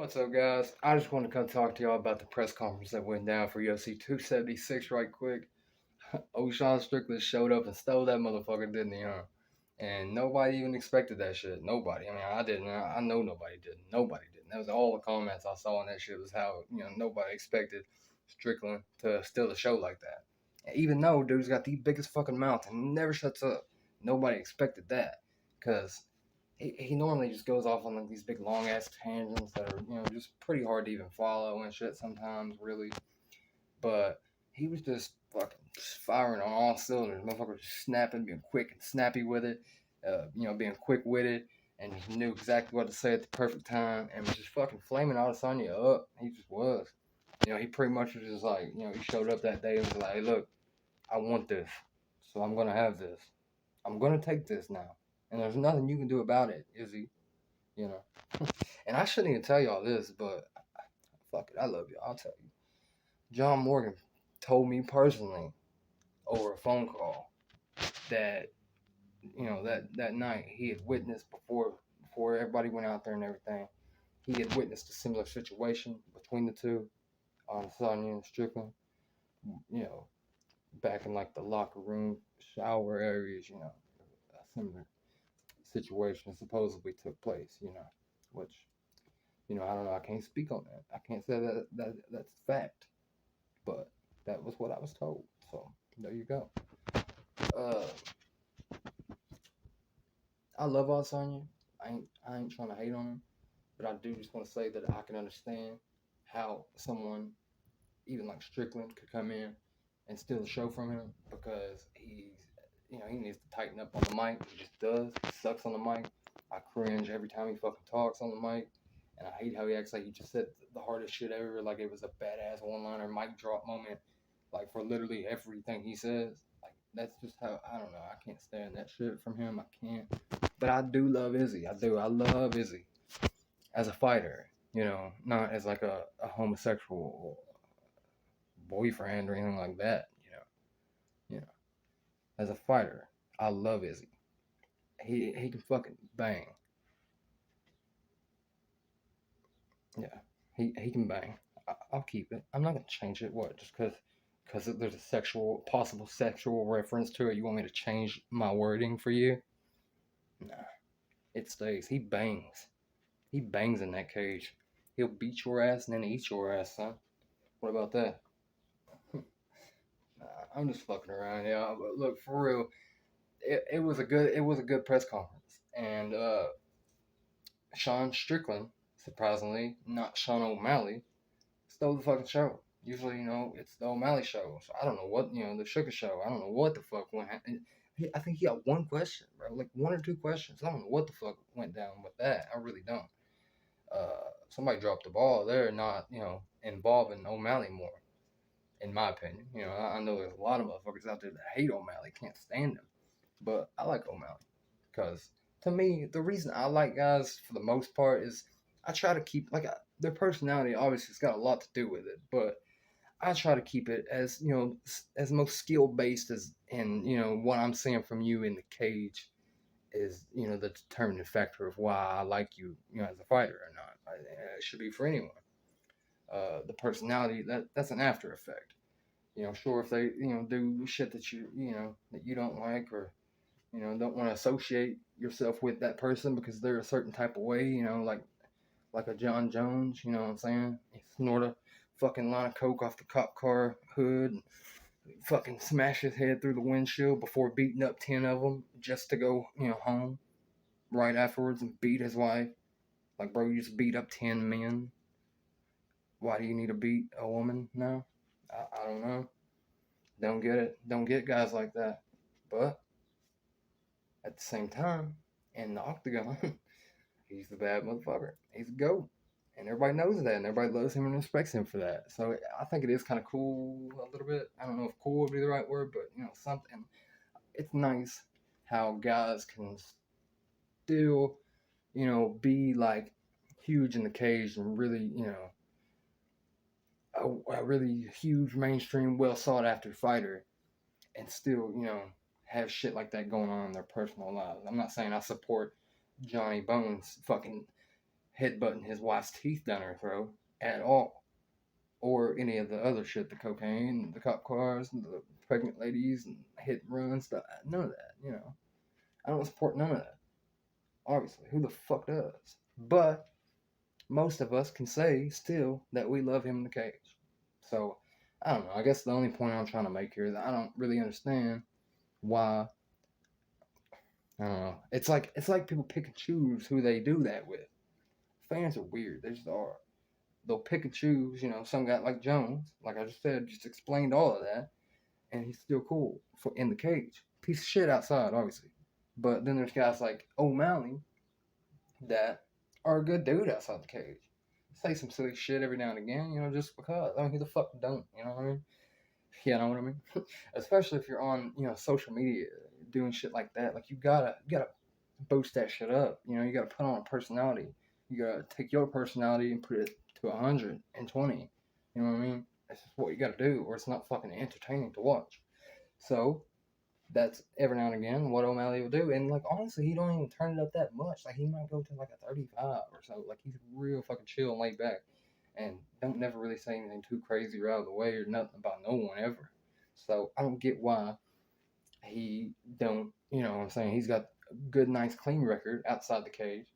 What's up, guys? I just want to come talk to y'all about the press conference that went down for UFC 276 right quick. O'Shawn Strickland showed up and stole that motherfucker, didn't he, huh? And nobody even expected that shit. Nobody. I mean, I didn't. I know nobody didn't. Nobody didn't. That was all the comments I saw on that shit was how, nobody expected Strickland to steal the show like that. And even though dude's got the biggest fucking mouth and never shuts up, nobody expected that. Because he normally just goes off on like these big long ass tangents that are just pretty hard to even follow and shit sometimes, really. But he was just fucking firing on all cylinders. Motherfucker just snapping, being quick and snappy with it. Being quick witted and just knew exactly what to say at the perfect time and was just fucking flaming Adesanya up. He just was. He pretty much was just like, he showed up that day and was like, hey, look, I want this, so I'm gonna have this. I'm gonna take this now. And there's nothing you can do about it, Izzy. You know. And I shouldn't even tell y'all this, but fuck it, I love you. I'll tell you. John Morgan told me personally over a phone call that that night he had witnessed before everybody went out there and everything. He had witnessed a similar situation between the two on Sonya and Strickland. Back in like the locker room, shower areas. A similar situation supposedly took place. Which I don't know. I can't speak on that. I can't say that's fact, but that was what I was told. So there you go. Uh, I love Adesanya. I ain't trying to hate on him, but I do just want to say that I can understand how someone, even like Strickland, could come in and steal the show from him because he needs to tighten up on the mic. He just does. He sucks on the mic. I cringe every time he fucking talks on the mic. And I hate how he acts like he just said the hardest shit ever, like it was a badass one-liner mic drop moment, like for literally everything he says. Like that's just how, I don't know. I can't stand that shit from him. I can't. But I do love Izzy. I do. I love Izzy as a fighter. Not as like a homosexual boyfriend or anything like that. As a fighter, I love Izzy. He can fucking bang. Yeah, he can bang. I'll keep it. I'm not gonna change it. What? Just because there's a possible sexual reference to it, you want me to change my wording for you? Nah, it stays. He bangs. He bangs in that cage. He'll beat your ass and then eat your ass, son. What about that? Nah, I'm just fucking around, yeah. But look, for real, it was a good press conference, and Sean Strickland, surprisingly, not Sean O'Malley, stole the fucking show. Usually, it's the O'Malley show. So I don't know what, the Sugar show. I don't know what the fuck went. I think he got one question, bro. Like one or two questions. I don't know what the fuck went down with that. I really don't. Somebody dropped the ball there, not involving O'Malley more, in my opinion. I know there's a lot of motherfuckers out there that hate O'Malley, can't stand him, but I like O'Malley because to me, the reason I like guys for the most part is I try to keep their personality. Obviously, it's got a lot to do with it, but I try to keep it as as most skill based as in what I'm seeing from you in the cage is the determining factor of why I like you as a fighter or not. It should be for anyone. The personality that's an after effect. Sure, if they do shit that that you don't like or don't want to associate yourself with that person because they're a certain type of way, like a John Jones, you know what I'm saying? He snort a fucking line of coke off the cop car hood and fucking smash his head through the windshield before beating up 10 of them just to go, home right afterwards and beat his wife. Like, bro, you just beat up 10 men. Why do you need to beat a woman now? I don't know. Don't get it. Don't get guys like that. But at the same time, in the octagon, he's the bad motherfucker. He's a GOAT. And everybody knows that, and everybody loves him and respects him for that. So I think it is kind of cool a little bit. I don't know if cool would be the right word, but, something. It's nice how guys can still, be, like, huge in the cage and really, a really huge, mainstream, well sought after fighter and still, have shit like that going on in their personal lives. I'm not saying I support Johnny Bones fucking headbutting his wife's teeth down her throat at all, or any of the other shit, the cocaine, the cop cars, and the pregnant ladies, and hit and run stuff. None of that, you know. I don't support none of that. Obviously, who the fuck does? But most of us can say still that we love him in the cage. So I don't know. I guess the only point I'm trying to make here is I don't really understand why. I don't know. It's like people pick and choose who they do that with. Fans are weird. They just are. They'll pick and choose. You know, some guy like Jones, like I just said, just explained all of that, and he's still cool for in the cage. Piece of shit outside, obviously. But then there's guys like O'Malley that are a good dude outside the cage. Say some silly shit every now and again, you know, just because. I mean, who the fuck don't? You know what I mean? You know what I mean? Especially if you're on, you know, social media doing shit like that. Like you gotta boost that shit up. You know, you gotta put on a personality. You gotta take your personality and put it to 120. You know what I mean? That's just what you gotta do, or it's not fucking entertaining to watch. So that's every now and again what O'Malley will do. And like honestly, he don't even turn it up that much. Like he might go to like a 35 or so. Like he's real fucking chill and laid back. And don't never really say anything too crazy or out of the way or nothing about no one ever. So I don't get why he don't, you know what I'm saying? He's got a good, nice, clean record outside the cage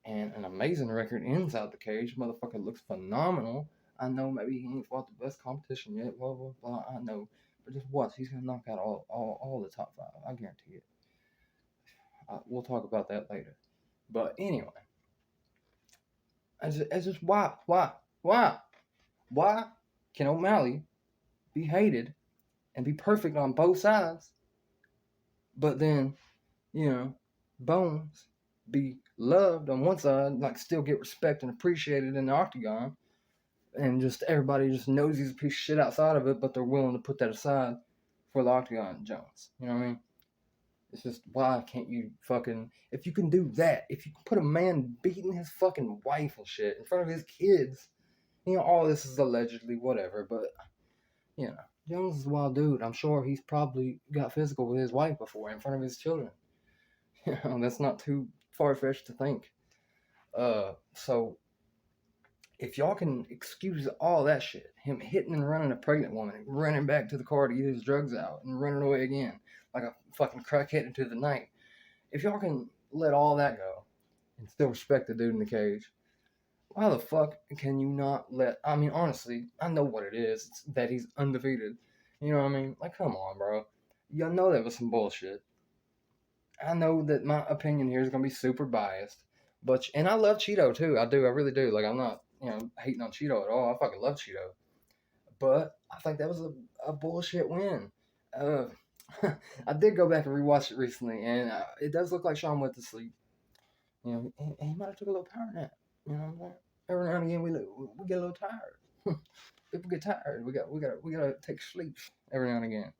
and an amazing record inside the cage. Motherfucker looks phenomenal. I know maybe he ain't fought the best competition yet, blah, blah, blah. I know. But just watch. He's going to knock out all the top five. I guarantee it. We'll talk about that later. But anyway, it's just why can O'Malley be hated and be perfect on both sides, but then, you know, Bones be loved on one side, like still get respect and appreciated in the octagon, and just everybody just knows he's a piece of shit outside of it, but they're willing to put that aside for the octagon Jones. You know what I mean? It's just, why can't you fucking, if you can do that, if you can put a man beating his fucking wife and shit in front of his kids, you know, all this is allegedly whatever, but, you know, Jones is a wild dude. I'm sure he's probably got physical with his wife before in front of his children. You know, that's not too far-fetched to think. So if y'all can excuse all that shit, him hitting and running a pregnant woman, running back to the car to get his drugs out, and running away again like a fucking crackhead into the night, if y'all can let all that go and still respect the dude in the cage, why the fuck can you not let, I mean, honestly, I know what it is. It's that he's undefeated. You know what I mean? Like, come on, bro. Y'all know that was some bullshit. I know that my opinion here is going to be super biased. But, and I love Cheeto, too. I do. I really do. Like, I'm not, you know, hating on Cheeto at all. I fucking love Cheeto. But I think that was a bullshit win. I did go back and rewatch it recently, and it does look like Sean went to sleep. You know, he might have took a little power nap. You know what I'm saying? Every now and again, we get a little tired. People get tired. We gotta take sleep every now and again.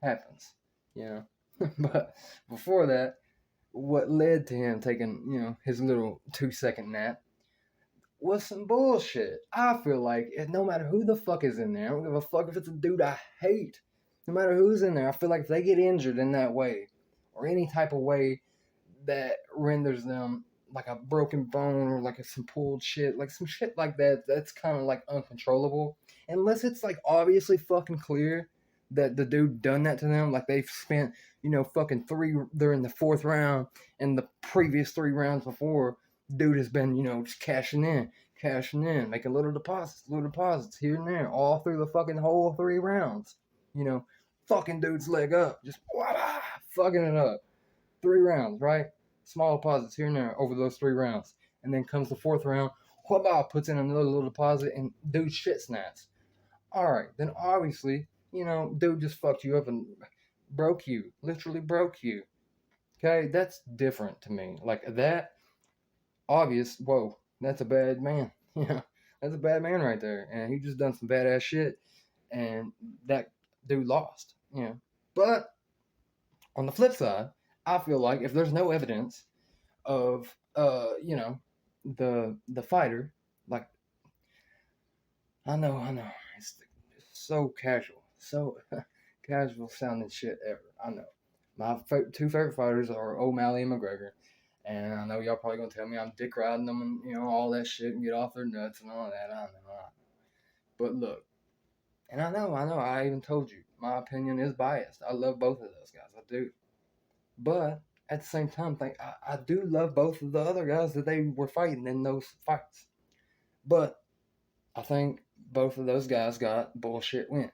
Happens, you know. But before that, what led to him taking, you know, his little 2-second nap was some bullshit. I feel like no matter who the fuck is in there, I don't give a fuck if it's a dude I hate. No matter who's in there, I feel like if they get injured in that way, or any type of way that renders them like a broken bone or like some pulled shit, like some shit like that, that's kind of like uncontrollable. Unless it's like obviously fucking clear that the dude done that to them, like they've spent, you know, fucking they're in the 4th round, and the previous 3 rounds before, dude has been, you know, just cashing in, making little deposits here and there, all through the fucking whole 3 rounds. You know, fucking dude's leg up, just voila, fucking it up. 3 rounds, right? Small deposits here and there over those 3 rounds. And then comes the 4th round, whoop, puts in another little deposit, and dude shit snaps. Alright, then obviously, you know, dude just fucked you up and broke you. Literally broke you. Okay? That's different to me. Like that, obvious, whoa, that's a bad man. Yeah, that's a bad man right there. And he just done some badass shit. And that dude lost. You know. But on the flip side, I feel like if there's no evidence of you know, the fighter, like I know, it's so casual, so casual sounding shit ever. I know. My 2 favorite fighters are O'Malley and McGregor, And I know y'all probably gonna tell me I'm dick riding them and all that shit and get off their nuts and all that. I know. But look, and I know. I even told you my opinion is biased. I love both of those guys. I do. But at the same time, I do love both of the other guys that they were fighting in those fights. But I think both of those guys got bullshit wins.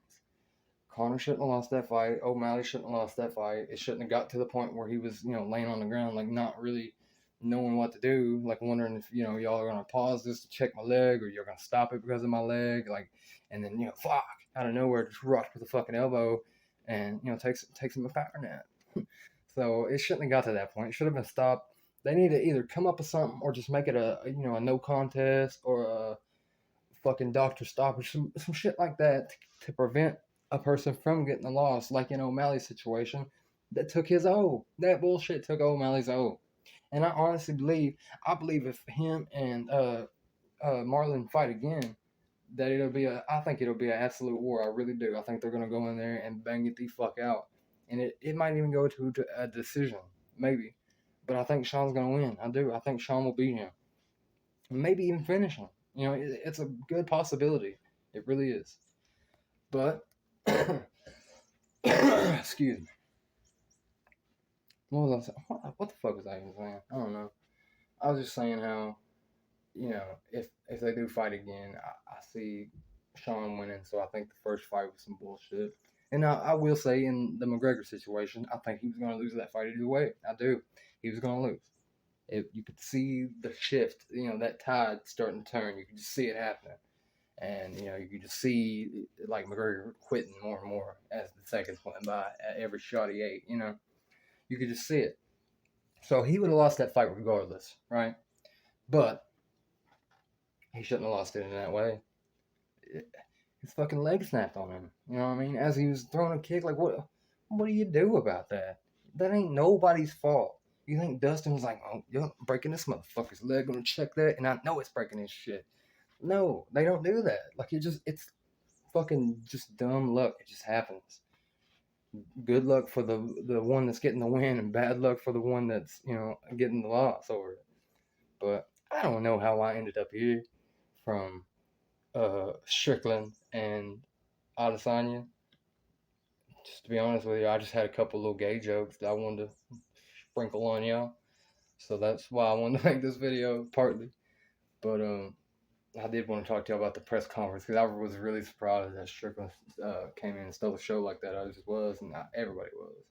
Conor shouldn't have lost that fight. O'Malley shouldn't have lost that fight. It shouldn't have got to the point where he was, laying on the ground, like not really knowing what to do, like wondering if, y'all are gonna pause this to check my leg or you're gonna stop it because of my leg, like, and then fuck out of nowhere just rush with a fucking elbow, and takes him a power nap. So it shouldn't have got to that point. It should have been stopped. They need to either come up with something or just make it a no contest or a fucking doctor stoppage, some shit like that to prevent a person from getting a loss, like in O'Malley's situation, that took his O. That bullshit took O'Malley's O. And I honestly believe, if him and Marlon fight again, that I think it'll be an absolute war. I really do. I think they're gonna go in there and bang it the fuck out, and it might even go to a decision, maybe. But I think Sean's gonna win. I do. I think Sean will beat him, maybe even finish him. It's a good possibility. It really is. But excuse me. What the fuck was I even saying? I don't know. I was just saying how, if they do fight again, I see Sean winning. So I think the first fight was some bullshit. And I will say, in the McGregor situation, I think he was going to lose that fight either way. I do. He was going to lose. You could see the shift, that tide starting to turn. You could just see it happening. And, you could just see, like, McGregor quitting more and more as the seconds went by at every shot he ate, You could just see it. So he would have lost that fight regardless, right? But he shouldn't have lost it in that way. His fucking leg snapped on him. You know what I mean? As he was throwing a kick, like, what do you do about that? That ain't nobody's fault. You think Dustin was like, oh, you're breaking this motherfucker's leg, gonna check that, and I know it's breaking his shit. No, they don't do that. Like, it's fucking just dumb luck. It just happens. Good luck for the one that's getting the win, and bad luck for the one that's getting the loss over it. But I don't know how I ended up here from Strickland and Adesanya. Just to be honest with you, I just had a couple little gay jokes that I wanted to sprinkle on y'all. So that's why I wanted to make this video, partly. But I did want to talk to y'all about the press conference because I was really surprised that Strickland came in and stole the show like that. I just was, and everybody was.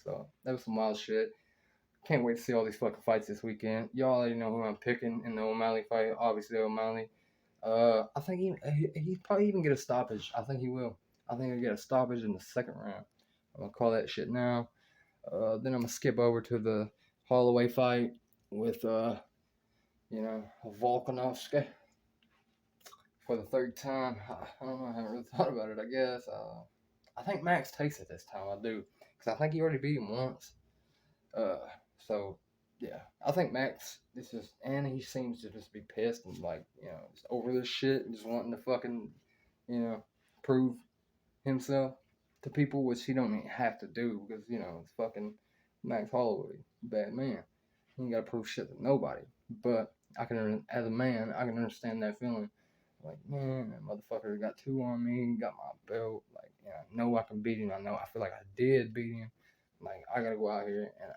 So that was some wild shit. Can't wait to see all these fucking fights this weekend. Y'all already know who I'm picking in the O'Malley fight. Obviously, O'Malley. I think he probably even get a stoppage. I think he will. I think he'll get a stoppage in the second round. I'm gonna call that shit now. Then I'm gonna skip over to the Holloway fight with Volkanovski for the third time. I don't know. I haven't really thought about it. I guess. I think Max takes it this time. I do, because I think he already beat him once. So yeah, I think Max is just, and he seems to just be pissed and just over this shit and just wanting to fucking, prove himself to people, which he don't even have to do because it's fucking Max Holloway, bad man. He ain't got to prove shit to nobody. But as a man, I can understand that feeling. Like, man, that motherfucker got two on me, got my belt. Like, I know I can beat him. I feel like I did beat him. Like, I gotta go out here and.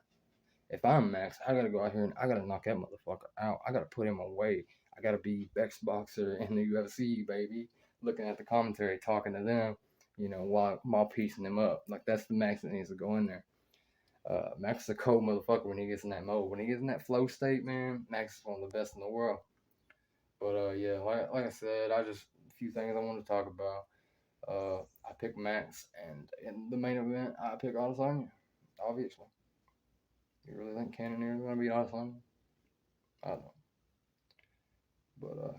If I'm Max, I gotta go out here and I gotta knock that motherfucker out. I gotta put him away. I gotta be best boxer in the UFC, baby. Looking at the commentary, talking to them, while piecing them up. Like, that's the Max that needs to go in there. Max is a cold motherfucker when he gets in that mode. When he gets in that flow state, man, Max is one of the best in the world. But yeah, like I said, a few things I want to talk about. I picked Max, and in the main event, I picked Adesanya, obviously. You really think Cannonier is going to beat Adesanya? I don't know. But,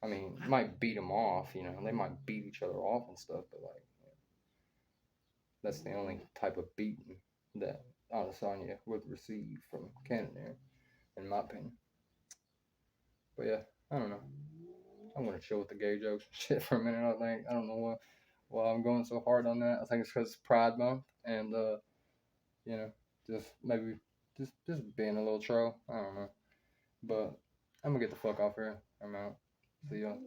I mean, you might beat them off, They might beat each other off and stuff, but, that's the only type of beating that Adesanya would receive from Cannonier, in my opinion. But, yeah, I don't know. I'm going to chill with the gay jokes and shit for a minute, I think. I don't know why I'm going so hard on that. I think it's because it's Pride Month, and, just maybe just being a little troll. I don't know. But I'm gonna get the fuck off here. I'm out. See y'all.